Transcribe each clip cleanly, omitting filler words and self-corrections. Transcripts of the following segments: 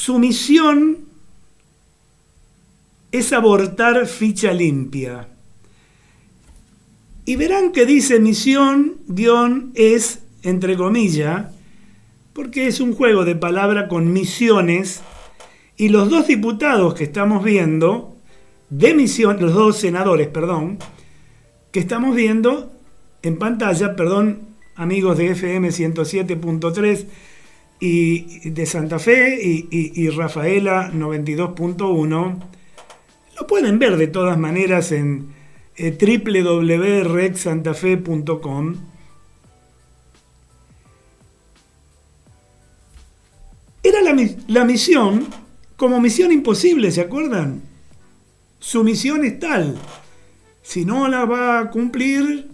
Su misión es abortar Ficha Limpia. Y verán que dice misión, es, entre comillas, porque es un juego de palabra con misiones, y los dos diputados que estamos viendo, los dos senadores, que estamos viendo en pantalla, amigos de FM 107.3 y de Santa Fe y Rafaela 92.1, lo pueden ver de todas maneras en www.rexsantafe.com. Era la misión, como misión imposible, ¿se acuerdan? Su misión es tal: si no la va a cumplir,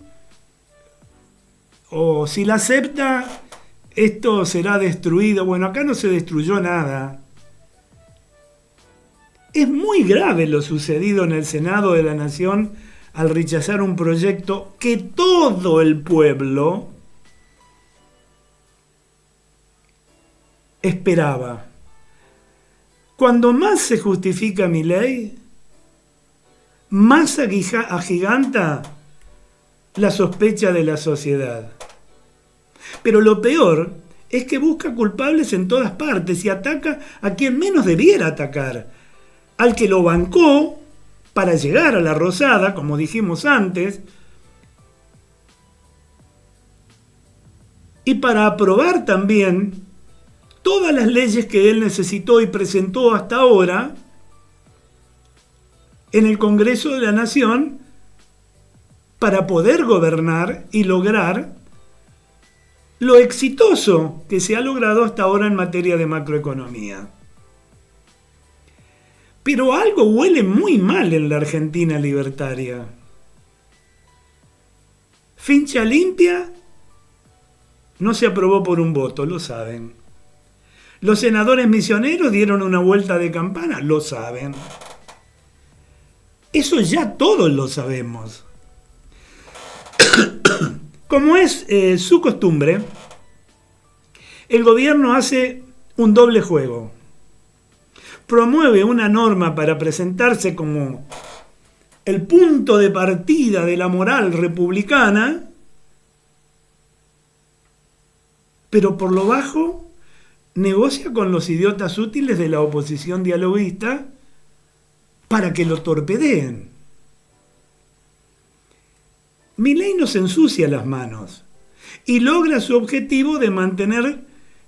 o si la acepta, esto será destruido. Bueno, acá no se destruyó nada. Es muy grave lo sucedido en el Senado de la Nación al rechazar un proyecto que todo el pueblo esperaba. Cuando más se justifica mi ley, más agiganta la sospecha de la sociedad. Pero lo peor es que busca culpables en todas partes y ataca a quien menos debiera atacar, al que lo bancó para llegar a la Rosada, como dijimos antes, y para aprobar también todas las leyes que él necesitó y presentó hasta ahora en el Congreso de la Nación para poder gobernar y lograr lo exitoso que se ha logrado hasta ahora en materia de macroeconomía. Pero algo huele muy mal en la Argentina libertaria. Ficha Limpia no se aprobó por un voto, lo saben. Los senadores misioneros dieron una vuelta de campana, lo saben. Eso ya todos lo sabemos. Como es su costumbre, el gobierno hace un doble juego. Promueve una norma para presentarse como el punto de partida de la moral republicana, pero por lo bajo negocia con los idiotas útiles de la oposición dialoguista para que lo torpedeen. Milei nos ensucia las manos y logra su objetivo de mantener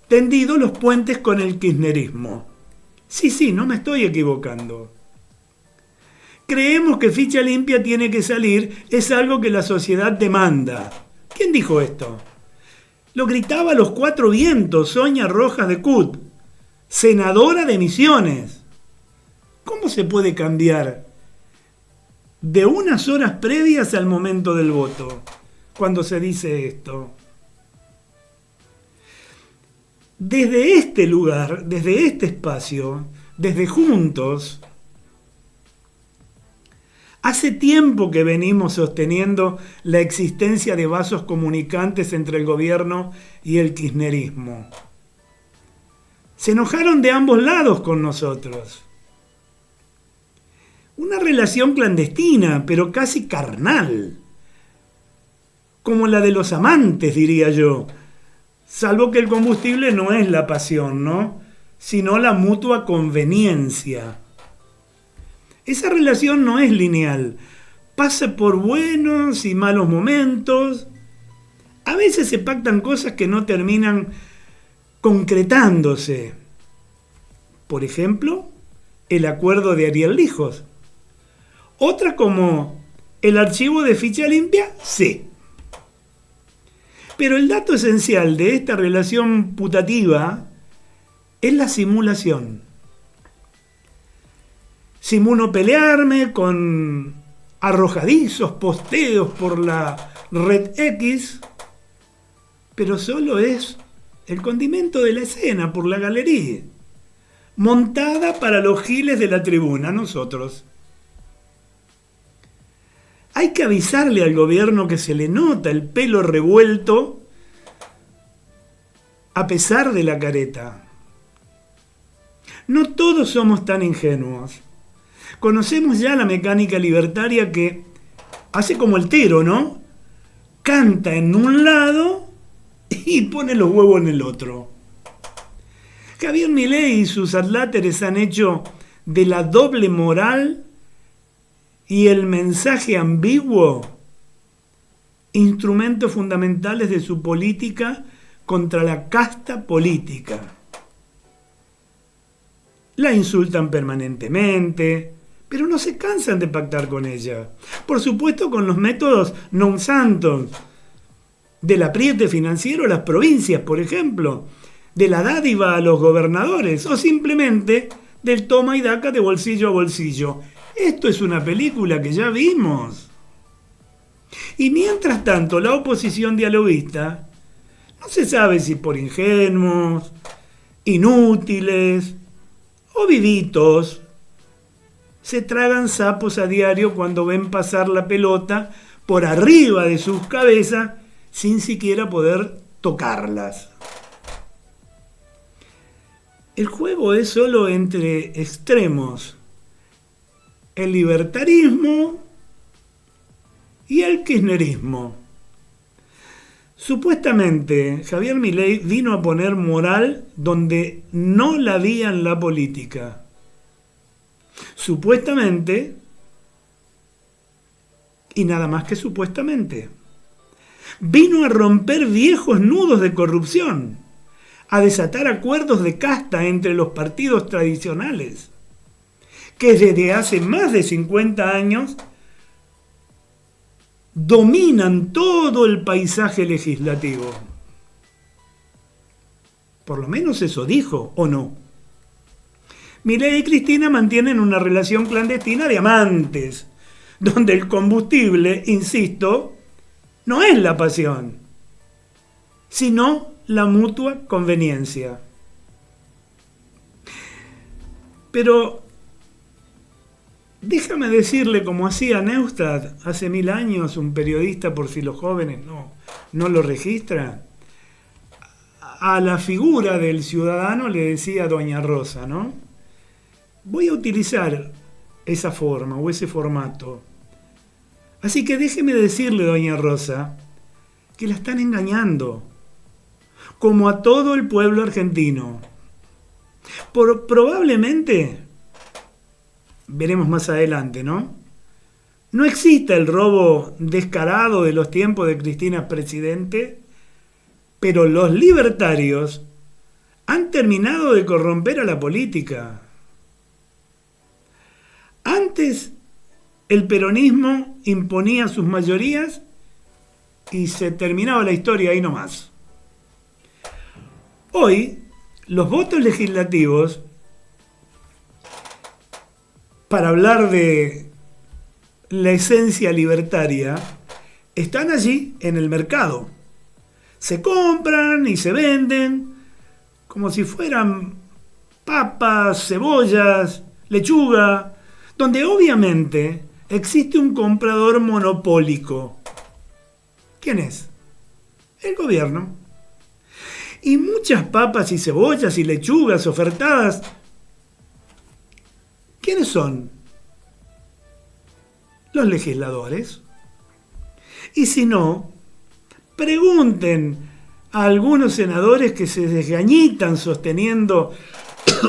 tendidos los puentes con el kirchnerismo. Sí, no me estoy equivocando. Creemos que Ficha Limpia tiene que salir, es algo que la sociedad demanda. ¿Quién dijo esto? Lo gritaba a los cuatro vientos Sonia Rojas de CUT, senadora de Misiones. ¿Cómo se puede cambiar de unas horas previas al momento del voto cuando se dice esto? Desde este lugar, desde este espacio, desde Juntos, hace tiempo que venimos sosteniendo la existencia de vasos comunicantes entre el gobierno y el kirchnerismo. Se enojaron de ambos lados con nosotros. Una relación clandestina, pero casi carnal. Como la de los amantes, diría yo. Salvo que el combustible no es la pasión, ¿no? Sino la mutua conveniencia. Esa relación no es lineal. Pasa por buenos y malos momentos. A veces se pactan cosas que no terminan concretándose. Por ejemplo, el acuerdo de Ariel Lijos. Otra como el archivo de Ficha Limpia, sí. Pero el dato esencial de esta relación putativa es la simulación. Simulo pelearme con arrojadizos posteos por la red X, pero solo es el condimento de la escena por la galería, montada para los giles de la tribuna, nosotros. Hay que avisarle al gobierno que se le nota el pelo revuelto a pesar de la careta. No todos somos tan ingenuos. Conocemos ya la mecánica libertaria que hace como el tero, ¿no? Canta en un lado y pone los huevos en el otro. Javier Milei y sus adláteres han hecho de la doble moral y el mensaje ambiguo instrumentos fundamentales de su política contra la casta política. La insultan permanentemente, pero no se cansan de pactar con ella. Por supuesto, con los métodos non santos del apriete financiero a las provincias, por ejemplo, de la dádiva a los gobernadores o simplemente del toma y daca de bolsillo a bolsillo. Esto es una película que ya vimos. Y mientras tanto, la oposición dialoguista no se sabe si por ingenuos, inútiles o vivitos se tragan sapos a diario cuando ven pasar la pelota por arriba de sus cabezas sin siquiera poder tocarlas. El juego es solo entre extremos, el libertarismo y el kirchnerismo. Supuestamente, Javier Milei vino a poner moral donde no la había en la política. Supuestamente, y nada más que supuestamente, vino a romper viejos nudos de corrupción, a desatar acuerdos de casta entre los partidos tradicionales, que desde hace más de 50 años dominan todo el paisaje legislativo. Por lo menos eso dijo, ¿o no? Milei y Cristina mantienen una relación clandestina de amantes, donde el combustible, insisto, no es la pasión, sino la mutua conveniencia. Pero déjame decirle, como hacía Neustadt hace 1000 años, un periodista, por si los jóvenes no lo registran, a la figura del ciudadano le decía Doña Rosa, ¿no? Voy a utilizar esa forma o ese formato. Así que déjeme decirle, Doña Rosa, que la están engañando, como a todo el pueblo argentino. Probablemente, veremos más adelante, ¿no? No exista el robo descarado de los tiempos de Cristina presidente, pero los libertarios han terminado de corromper a la política. Antes, el peronismo imponía sus mayorías y se terminaba la historia ahí nomás. Hoy, los votos legislativos, para hablar de la esencia libertaria, están allí en el mercado. Se compran y se venden como si fueran papas, cebollas, lechuga, donde obviamente existe un comprador monopólico. ¿Quién es? El gobierno. Y muchas papas y cebollas y lechugas ofertadas, ¿quiénes son? Los legisladores. Y si no, pregunten a algunos senadores que se desgañitan sosteniendo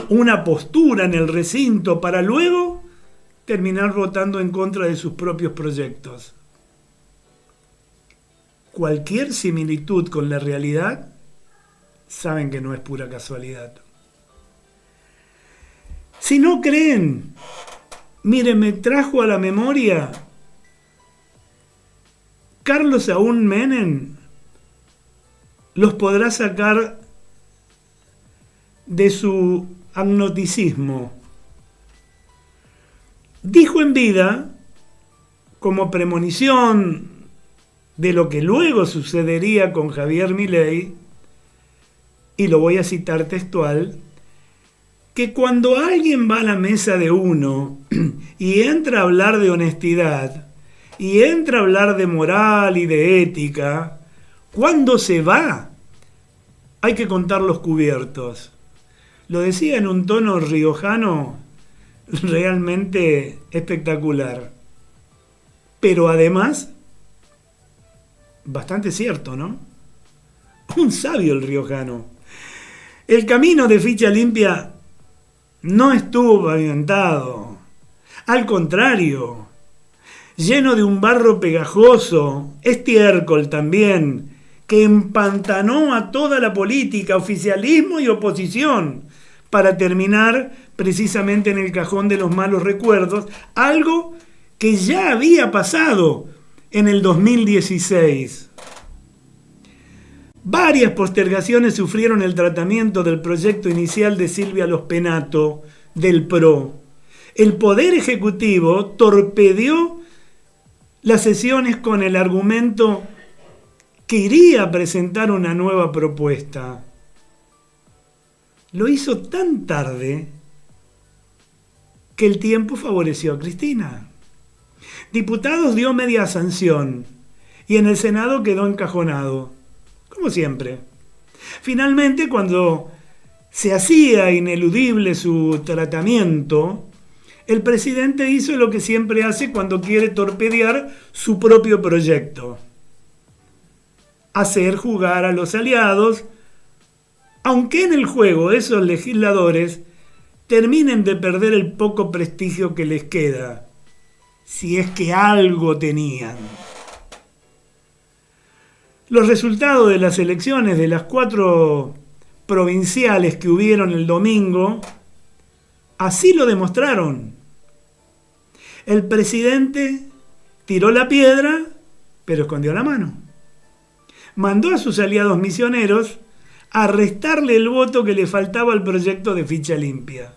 una postura en el recinto para luego terminar votando en contra de sus propios proyectos. Cualquier similitud con la realidad, saben que no es pura casualidad. Si no creen, miren, me trajo a la memoria Carlos Saúl Menem, los podrá sacar de su agnosticismo. Dijo en vida, como premonición de lo que luego sucedería con Javier Milei, y lo voy a citar textual, que cuando alguien va a la mesa de uno y entra a hablar de honestidad, y entra a hablar de moral y de ética, cuando se va hay que contar los cubiertos. Lo decía en un tono riojano realmente espectacular. Pero además, bastante cierto, ¿no? Un sabio el riojano. El camino de Ficha Limpia no estuvo pavimentado. Al contrario, lleno de un barro pegajoso, estiércol también, que empantanó a toda la política, oficialismo y oposición, para terminar precisamente en el cajón de los malos recuerdos, algo que ya había pasado en el 2016. Varias postergaciones sufrieron el tratamiento del proyecto inicial de Silvia Los Penato, del PRO. El Poder Ejecutivo torpedeó las sesiones con el argumento que iría a presentar una nueva propuesta. Lo hizo tan tarde que el tiempo favoreció a Cristina. Diputados dio media sanción y en el Senado quedó encajonado, como siempre. Finalmente, cuando se hacía ineludible su tratamiento, el presidente hizo lo que siempre hace cuando quiere torpedear su propio proyecto: hacer jugar a los aliados, aunque en el juego esos legisladores terminen de perder el poco prestigio que les queda, si es que algo tenían. Los resultados de las elecciones de las 4 provinciales que hubieron el domingo así lo demostraron. El presidente tiró la piedra, pero escondió la mano. Mandó a sus aliados misioneros a restarle el voto que le faltaba al proyecto de Ficha Limpia.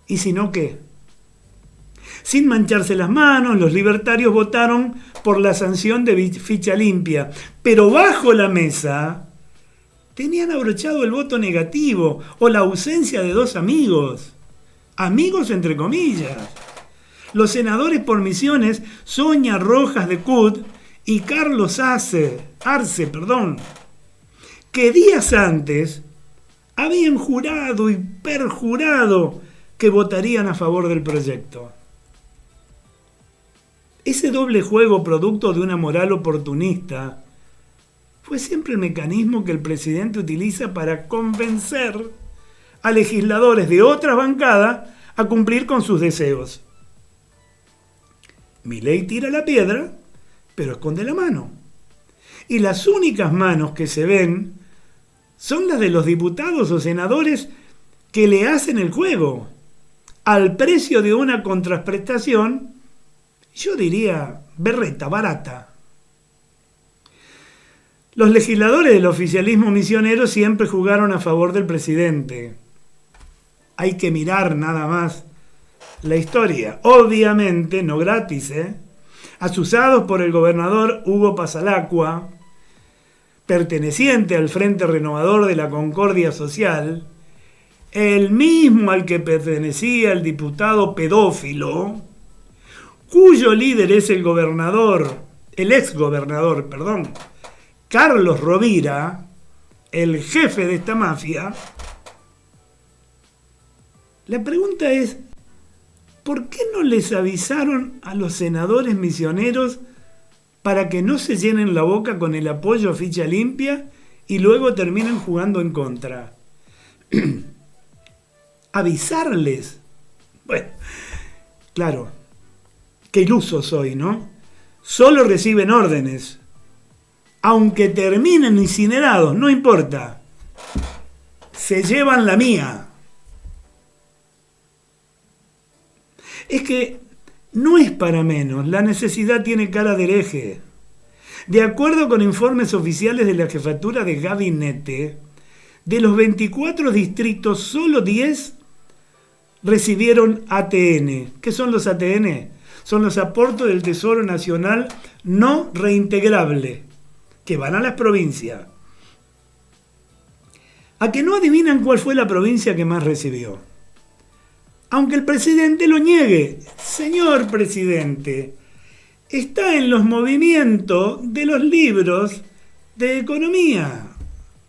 ¿Y si no qué? Sin mancharse las manos, los libertarios votaron por la sanción de Ficha Limpia, pero bajo la mesa tenían abrochado el voto negativo o la ausencia de 2 amigos. Amigos entre comillas. Los senadores por Misiones, Sonia Rojas de CUT y Carlos Arce, que días antes habían jurado y perjurado que votarían a favor del proyecto. Ese doble juego, producto de una moral oportunista, fue siempre el mecanismo que el presidente utiliza para convencer a legisladores de otra bancada a cumplir con sus deseos. Milei tira la piedra, pero esconde la mano. Y las únicas manos que se ven son las de los diputados o senadores que le hacen el juego, al precio de una contraprestación, yo diría, berreta, barata. Los legisladores del oficialismo misionero siempre jugaron a favor del presidente. Hay que mirar nada más la historia. Obviamente, no gratis, asusados por el gobernador Hugo Pasalacqua, perteneciente al Frente Renovador de la Concordia Social, el mismo al que pertenecía el diputado pedófilo, cuyo líder es el exgobernador, Carlos Rovira, el jefe de esta mafia. La pregunta es, ¿por qué no les avisaron a los senadores misioneros para que no se llenen la boca con el apoyo a Ficha Limpia y luego terminen jugando en contra? ¿Avisarles? Bueno, claro, qué iluso soy, ¿no? Solo reciben órdenes. Aunque terminen incinerados, no importa. Se llevan la mía. Es que no es para menos, la necesidad tiene cara de hereje. De acuerdo con informes oficiales de la jefatura de gabinete, de los 24 distritos, solo 10 recibieron ATN. ¿Qué son los ATN? Son los aportes del Tesoro Nacional no reintegrable, que van a las provincias. ¿A que no adivinan cuál fue la provincia que más recibió? Aunque el presidente lo niegue. Señor presidente, está en los movimientos de los libros de economía,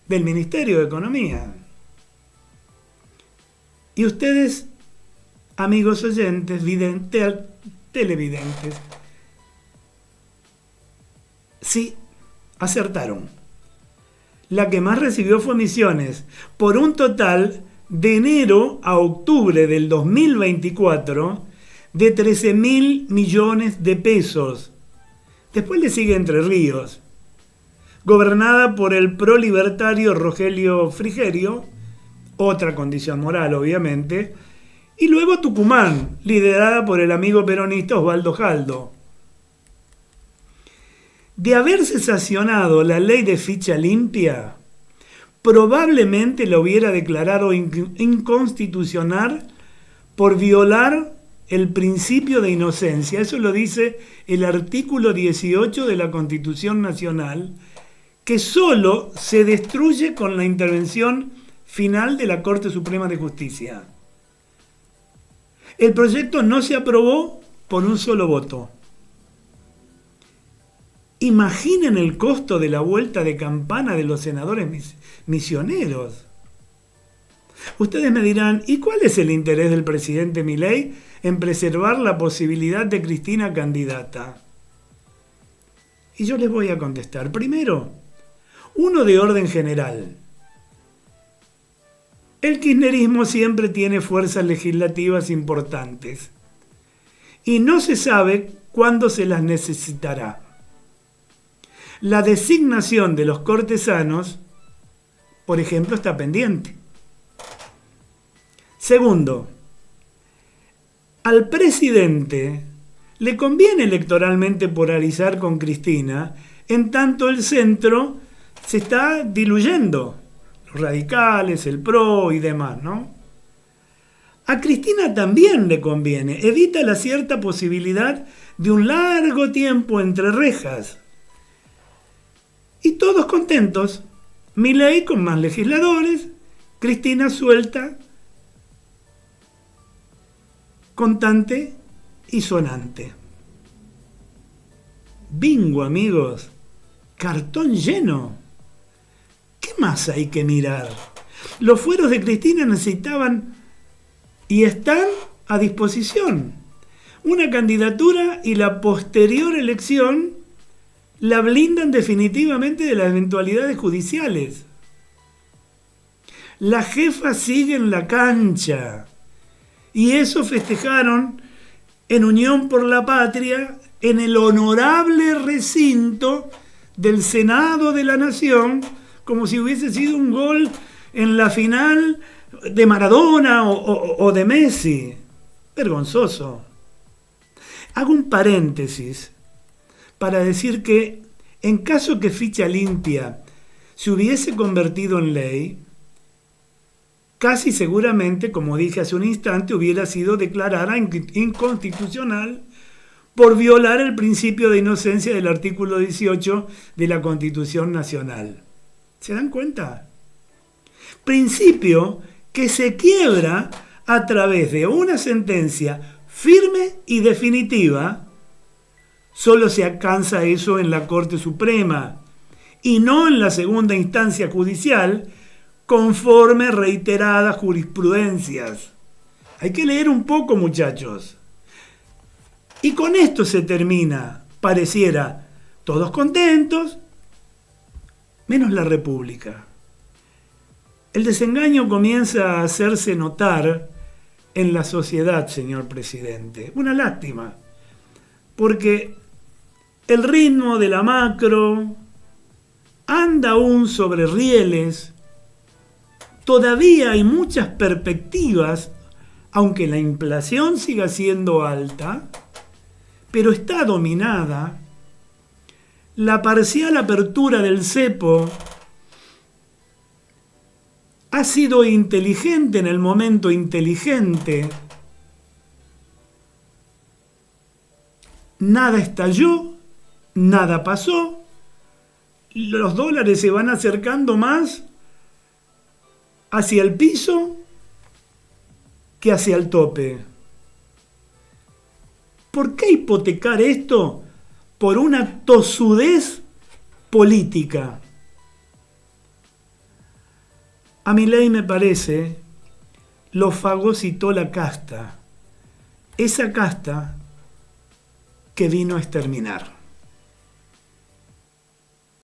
del Ministerio de Economía. Y ustedes, amigos oyentes, televidentes, sí, acertaron. La que más recibió fue Misiones, por un total de enero a octubre del 2024 de 13.000 millones de pesos. Después le sigue Entre Ríos, gobernada por el prolibertario Rogelio Frigerio, otra condición moral obviamente, y luego Tucumán, liderada por el amigo peronista Osvaldo Jaldo. De haberse sancionado la ley de ficha limpia, probablemente la hubiera declarado inconstitucional por violar el principio de inocencia. Eso lo dice el artículo 18 de la Constitución Nacional, que solo se destruye con la intervención final de la Corte Suprema de Justicia. El proyecto no se aprobó por un solo voto. Imaginen el costo de la vuelta de campana de los senadores misioneros. Ustedes me dirán, ¿y cuál es el interés del presidente Milei en preservar la posibilidad de Cristina candidata? Y yo les voy a contestar. Primero, uno de orden general. El kirchnerismo siempre tiene fuerzas legislativas importantes y no se sabe cuándo se las necesitará. La designación de los cortesanos, por ejemplo, está pendiente. Segundo, al presidente le conviene electoralmente polarizar con Cristina, en tanto el centro se está diluyendo. Los radicales, el PRO y demás, ¿no? A Cristina también le conviene, evita la cierta posibilidad de un largo tiempo entre rejas. Y todos contentos, Milei con más legisladores, Cristina suelta, contante y sonante. Bingo, amigos, cartón lleno. ¿Qué más hay que mirar? Los fueros de Cristina necesitaban y están a disposición. Una candidatura y la posterior elección la blindan definitivamente de las eventualidades judiciales. La jefa sigue en la cancha. Y eso festejaron en Unión por la Patria en el honorable recinto del Senado de la Nación, como si hubiese sido un gol en la final de Maradona o de Messi. Vergonzoso. Hago un paréntesis para decir que en caso que ficha limpia se hubiese convertido en ley, casi seguramente, como dije hace un instante, hubiera sido declarada inconstitucional por violar el principio de inocencia del artículo 18 de la Constitución Nacional. ¿Se dan cuenta? Principio que se quiebra a través de una sentencia firme y definitiva. Solo se alcanza eso en la Corte Suprema y no en la segunda instancia judicial, conforme reiteradas jurisprudencias. Hay que leer un poco, muchachos. Y con esto se termina, pareciera, todos contentos, menos la República. El desengaño comienza a hacerse notar en la sociedad, señor presidente. Una lástima, porque el ritmo de la macro anda aún sobre rieles. Todavía hay muchas perspectivas, aunque la inflación siga siendo alta, pero está dominada. La parcial apertura del cepo ha sido inteligente en el momento inteligente. Nada estalló, nada pasó. Los dólares se van acercando más hacia el piso que hacia el tope. ¿Por qué hipotecar esto por una tosudez política? A Milei me parece, lo fagocitó la casta, esa casta que vino a exterminar.